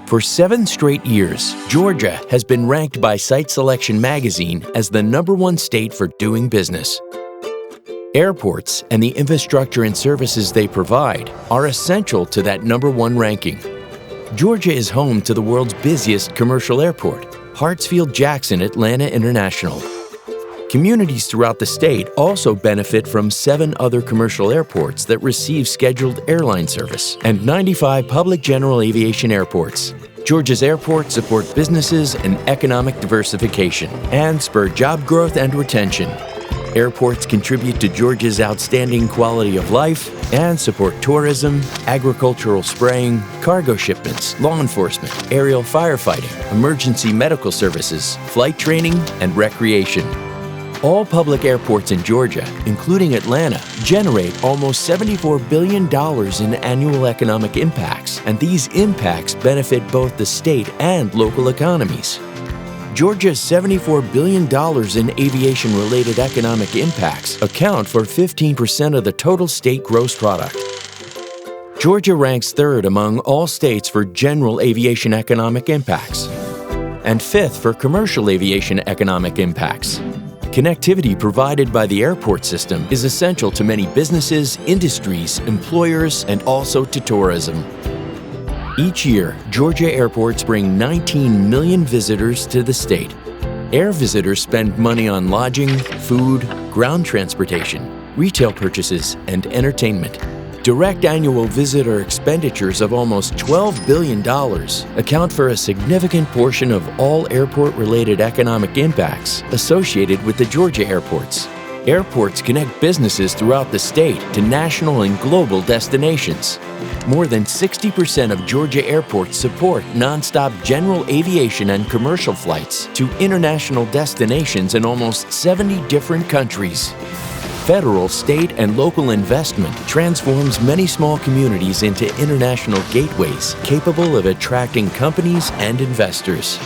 For 7 straight years, Georgia has been ranked by Site Selection magazine as the #1 state for doing business. Airports and the infrastructure and services they provide are essential to that #1 ranking. Georgia is home to the world's busiest commercial airport, Hartsfield-Jackson Atlanta International. Communities throughout the state also benefit from 7 other commercial airports that receive scheduled airline service and 95 public general aviation airports. Georgia's airports support businesses and economic diversification and spur job growth and retention. Airports contribute to Georgia's outstanding quality of life and support tourism, agricultural spraying, cargo shipments, law enforcement, aerial firefighting, emergency medical services, flight training, and recreation. All public airports in Georgia, including Atlanta, generate almost $74 billion in annual economic impacts, and these impacts benefit both the state and local economies. Georgia's $74 billion in aviation-related economic impacts account for 15% of the total state gross product. Georgia ranks 3rd among all states for general aviation economic impacts and 5th for commercial aviation economic impacts. Connectivity provided by the airport system is essential to many businesses, industries, employers, and also to tourism. Each year, Georgia airports bring 19 million visitors to the state. Air visitors spend money on lodging, food, ground transportation, retail purchases, and entertainment. Direct annual visitor expenditures of almost $12 billion account for a significant portion of all airport-related economic impacts associated with the Georgia airports. Airports connect businesses throughout the state to national and global destinations. More than 60% of Georgia airports support nonstop general aviation and commercial flights to international destinations in almost 70 different countries. Federal, state, and local investment transforms many small communities into international gateways capable of attracting companies and investors.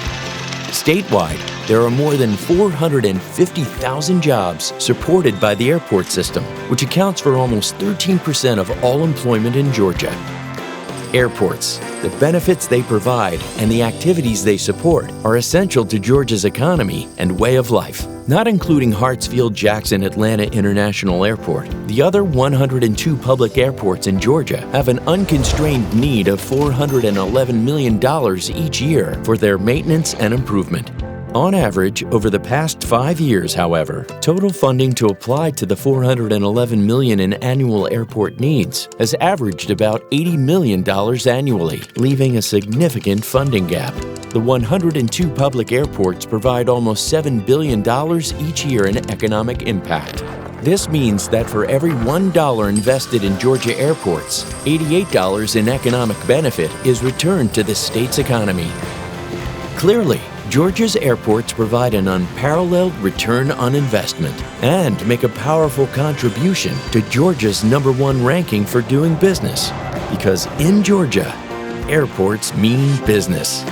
Statewide, there are more than 450,000 jobs supported by the airport system, which accounts for almost 13% of all employment in Georgia. Airports, the benefits they provide, and the activities they support are essential to Georgia's economy and way of life. Not including Hartsfield-Jackson Atlanta International Airport, the other 102 public airports in Georgia have an unconstrained need of $411 million each year for their maintenance and improvement. On average, over the past 5 years, however, total funding to apply to the $411 million in annual airport needs has averaged about $80 million annually, leaving a significant funding gap. The 102 public airports provide almost $7 billion each year in economic impact. This means that for every $1 invested in Georgia airports, $88 in economic benefit is returned to the state's economy. Clearly, Georgia's airports provide an unparalleled return on investment and make a powerful contribution to Georgia's #1 ranking for doing business. Because in Georgia, airports mean business.